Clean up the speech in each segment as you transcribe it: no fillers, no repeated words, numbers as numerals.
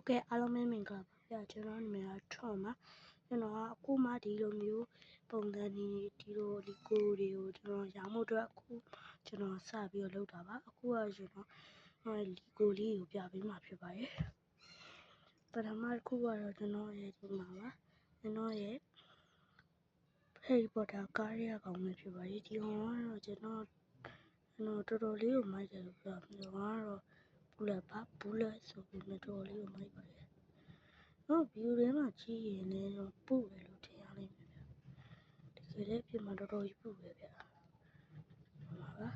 ကဲအားလုံးပဲမင်္ဂလာပါဗျာကျွန်တော်နာမည်ကထွန်းပါကျွန်တော်ကအခုမှဒီလိုမျိုးပုံစံဒီလိုလီကိုတွေကိုကျွန်တော်ရောင်းဖို့အတွက်အခုကျွန်တော်စပြီးတော့လုပ်တာပါအခုကကျွန်တော်လီကိုလေးကိုပြပေးမှာဖြစ်ပါတယ်ပထမတစ်ခုကတော့ကျွန်တော်ရဲ့ဒီမှာပါကျွန်တော်ရဲ့Harry Potter ကားရကောင်ပဲဖြစ်ပါတယ်ဒီကောင်ကတော့ကျွန်တော်တော်တော်လေးကိုမိုက်တယ်လို့ပြောပြတော့ကတော့bullet ဆိုပြီးတော်တော်လေးကိုမိုက်ပါတယ်ဗီဒီယိုထဲမှာကြည့်ရင်လည်းပူတယ်လို့ထင်ရလိမ့်မယ်ဗျတကယ်လည်းအပြင်မှာတော်တော်ကြီးပူပဲဗျဟုတ်ပါ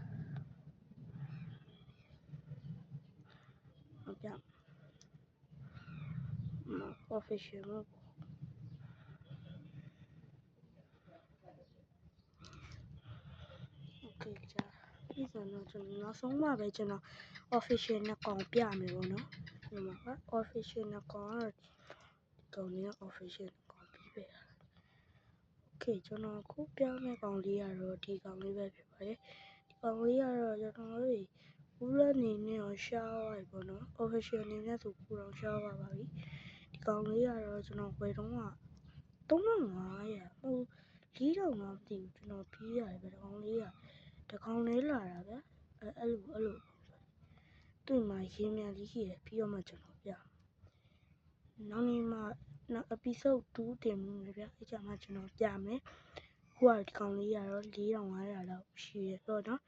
ဟုတ်ပြofficial မဟုတ်โอเคကြာဒီဆိုတော့ကျွန်တော်နောက်ဆုံးမှပဲကျွန်တော် official နဲ့ကောင်ပြမယ်ပေါ့နော်ဒီမှာက official နဲ့ကောင်ကတော့ဒီကောင်လေးက official ကောင်ပြီးပဲโอเคကျွန်တော်ခုပြောင်းတဲ့ကောင်လေးကတော့ဒီကောင်လေးပဲဖြစ်ပါတယ်ဒီကောင်လေးကတော့ကျွန်တော်တို့ဘူးလက်နေနဲ့ရောရှားသွားပြီပေါ့နော် official နေနဲ့ဆိုဘူးတော့ရှားသွားပါပြီဒီကောင်လေးကတော့ကျွန်တော်ဝယ်တော့က3500ဟို4000တော့မသိဘူးကျွန်တော်ပြီးရတယ်ပဲဒီကောင်လေးကတကောင်လေးလာတာဗျအဲ့လိုတွေ့မှရင်းမြန်လေးရှိတယ်ပြီးတော့မှကျွန်တော်ပြနောက်နေ့မှနောက် episode 2တင်မှုပဲဗျအဲ့ကြမှာကျွန်တော်ပြမယ်ခုကဒီကောင်လေးကတော့4500လောက်ရှိရတော့နော်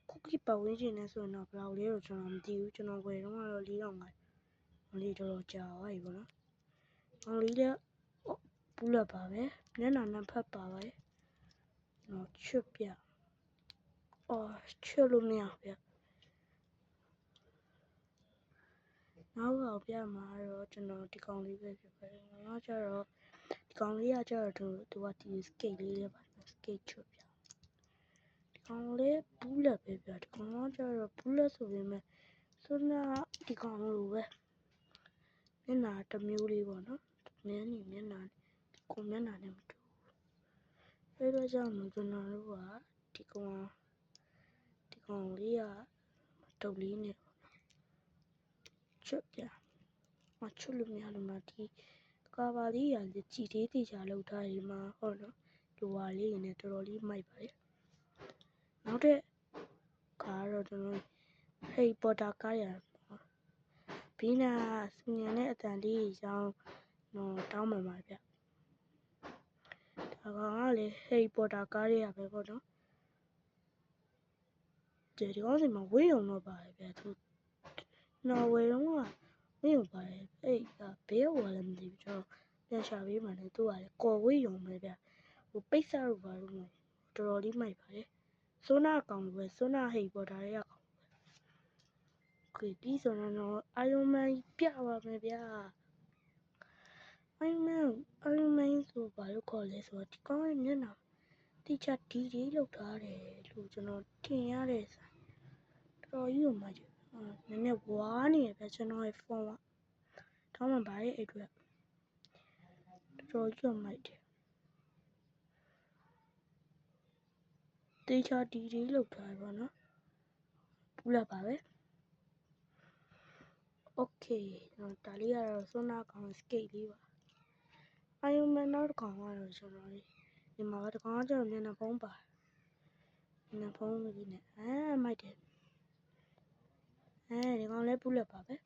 ခုကိပတ်ဝန်းကျင်နဲ့ဆိုရင်တော့ဘယ်လောက်လဲတော့ကျွန်တော်မသိဘူးကျွန်တော်ဝယ်တော့ကတော့4500လေးတော်တော်ကြာသွားပြီပေါ့နော်ကောင်လေးလည်းဘူးလက်ပါပဲမျက်နှာနဲ့ဖတ်ပါပဲကျွန်တော်ချွတ်ပြချွတ်လို့မရဗျနောက်ကပြမှာတော့ကျွန်တော်ဒီကောင်လေးပဲဖြစ်ပါတယ်။နောက်ကျတော့ဒီကောင်လေးကကျတော့သူကဒီ skate လေးလေးပါ skate ချွတ်ပြ။ဒီကောင်လေးဘူးလက်ပဲပြ။ဒီကောင်ကကျတော့ဘူးလက်ဆိုပေမဲ့စွန်းနာဒီကောင်လိုပဲမျက်နှာတစ်မျိုးလေးပေါ့နော်။မျက်နှာနဲ့မတူဘူး။အဲဒါကြောင့်ကျွန်တော်တို့ကဒီကောင်လေးကတုပ်လေးနဲ့ချွတ်ပြမချွတ်လို့မရလို့မှဒီကာဘာလေးရကြည်သေးသေးချာလောက်ထားဒီမှာဟုတ်နော်လိုဝါလေးနဲ့တော်တော်လေးမိုက်ပါတယ်နောက်တဲ့ကားတော့ကျွန်တော် Harry Potter ကားရဘီနာစဉ္ညာနဲ့အတန်လေးရောင်းတော့တောင်းမှန်ပါဗျဒါကောင်ကလေ Harry Potter ကားရပဲပေါ့နော်ဒီကောင်စီမှာဝေးုံတော့ပါတယ်ဗျသူနော်ဝေတော့ကဝေးုံပါတယ်အဲ့ဘေးဝါလည်းမသိဘူးကျွန်တော်ပြန်ရှာပေးမှလည်းသူကလည်းကော်ဝေးုံပဲဗျဟိုပိတ်စားလို့ပါလို့တော်တော်လေးမိုက်ပါတယ်စိုးနာကောင်ပဲစိုးနာ Harry Potter ရဲ့ကောင်ပဲပြီးဆိုတော့Iron Man ပြပါမယ်ဗျာIron Man ဆိုဘာလို့ခေါ်လဲဆိုတော့ဒီကောင်ရဲ့မျက်နှာတိကျဒီလေးလောက်ထားတယ်လို့ကျွန်တော်ထင်ရတဲ့ဆိုင်တော်ကြီးကိုမှကြည့်နည်းနည်းဝါးနေရပဲကျွန်တော်ရဲ့ဖုန်းကတောင်းမှပါရဲ့အဲ့အတွက်တော်ကြီးကိုမိုက်တယ်တိကျဒီလေးလောက်ထားပါနော်ဘူးလက်ပါပဲโอเคဒါလေးကတော့စွန်းနာကောင် skate လေးပါIron Man နောက်တစ်ကောင်ကတော့ကျွန်တော်ဒီမှာတစ်ကောင်ကကျတော့မျက်နှာဖုံးပါမျက်နှာဖုံးလေးနဲ့မိုက်တယ်ဒီကောင်လည်းဘူးလက်ပါပဲ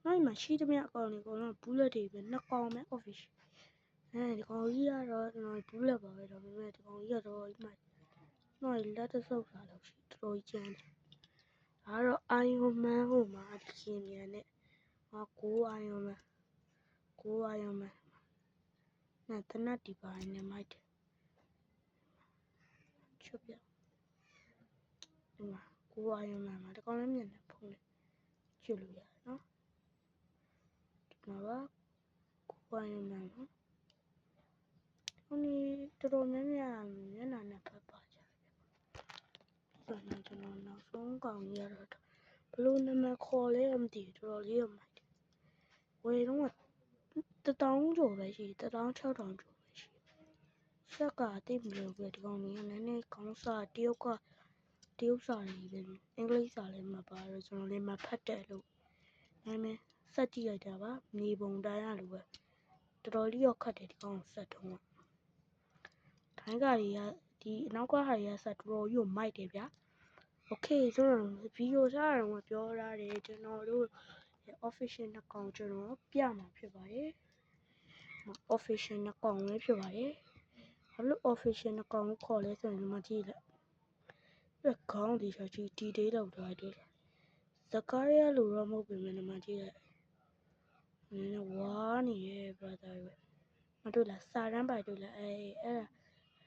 နောက်မှာရှိသမျှအကောင်တွေကတော့ဘူးလက်တွေပဲနှစ်ကောင်ပဲ official ဒီကောင်ကြီးကတော့ကျွန်တော်ဘူးလက်ပါပဲဒါပေမဲ့ဒီကောင်ကြီးကတော့ဒီမှာတော့လက်တဆုပ်လာလို့ရှိတော်တော်ကြီးကျန်းတယ်ဒါကတော့ Iron Man ဟိုမှာပြင်မြန်နဲ့Iron Manနဲ့တနတ်ဒီပိုင်းနဲ့မိုက်တယ်ချွတ်ပြဒီမှာIron Man မှာဒီကောင်လည်းမြင်တယ်ဖုန်းနဲ့ကြည့်လို့ရတယ်နော်ဒီမှာကIron Man နော်ဒီတော်တော်များများမျက်နှာနဲ့ဖတ်ပါကြတယ်ဆိုတော့ကျွန်တော်နောက်ဆုံးကောင်ကြီးရတော့ဘလို့နာမည်ခေါ်လဲမသိဘူးတော်တော်လေးမိုက်တယ်ဝယ်တော့1000ကျော်ပဲရှိ16000ကျော်ပဲရှိဆက်ကတိတ်မလို့ပဲဒီကောင်ကြီးကလည်းနည်းကောင်းစားတရုတ်စာတွေပဲအင်္ဂလိပ်စာလည်းမပါတော့ကျွန်တော်လည်းမဖတ်တယ်လို့နာမည် ဆက်ကြည့်လိုက်တာပါမြေပုံတိုင်းရလို့ပဲတော်တော်လေးရောခတ်တယ်ဒီကောင်ဆက်တုံးကထိုင်းကတွေကဒီအနောက်ကဟာတွေကဆက်တော်တော်ကြီးကိုမိုက်တယ်ဗျာโอเคဆိုတော့ဗီဒီယိုစားတော့ပြောရတယ်ကျွန်တော်တို့ official နှစ်ကောင်ကျွန်တော်ပြမှာဖြစ်ပါတယ် official နှစ်ကောင်ပဲဖြစ်ပါတယ်ဘာလို့ official နှစ်ကောင်ကိုခေါ်လဲဆိုရင်ဒီမှာကြည့်လိုက်ပြခေါင်းဒီချာကြီးဒီတေးလောက်ထားတယ်ဇကာရီယာလိုတော့မဟုတ်ပေမဲ့ဒီမှာကြည့်လိုက်နည်းနည်းဝါနေရဲ့ brother ပဲမတွေ့လားစာတန်းပိုက်တွေ့လားအဲ့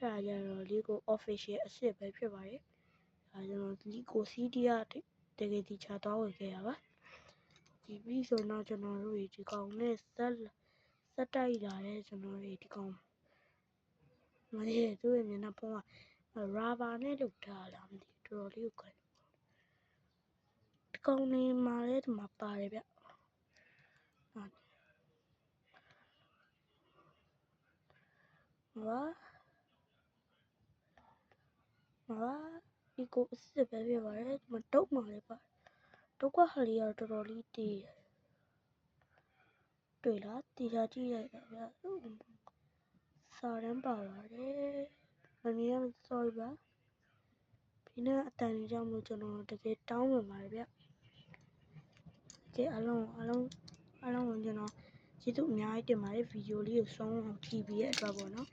ဒါကြတော့လီကို official အစ်စ်ပဲဖြစ်ပါတယ်ဒါကျွန်တော်လီကိုစီးတီးရတကယ်ဒီချာတော့ဝင်ခဲ့ရပါဒီပြီးဆိုတော့ကျွန်တော်တို့ဒီကောင်နဲ့ဆက်တိုက်လာတဲ့ကျွန်တော်တို့ဒီကောင်မလေးသူ့ရဲ့မျက်နှာဖုံးကရာဘာနဲ့လုပ်ထားလားမသိတော်တော်လေးကိုခိုင်ဒီကောင်နေမှာလဲဒီမှာပါတယ်ဗျဟာဒီကိုအစ်စ်ပဲပြပါတယ်မတုတ်မှလည်းပါတုတ်ကဟာလေးကတော့တော်တော်လေးတေးတွေ့လားတေးချာကြည့်လိုက်တာဗျစာရမ်းပါပါတယ်အနည်း sorry ပါဒီနေ့အတန်ကြီးကြောင့်မလို့ကျွန်တော်တကယ်တောင်းပန်ပါတယ်ဗျကဲအားလုံးကိုကျွန်တော်ကျေးဇူးအများကြီးတင်ပါတယ်ဗီဒီယိုလေးကိုဆုံးအောင်ကြည့်ပြီးရတဲ့အတွက်ပေါ့နော်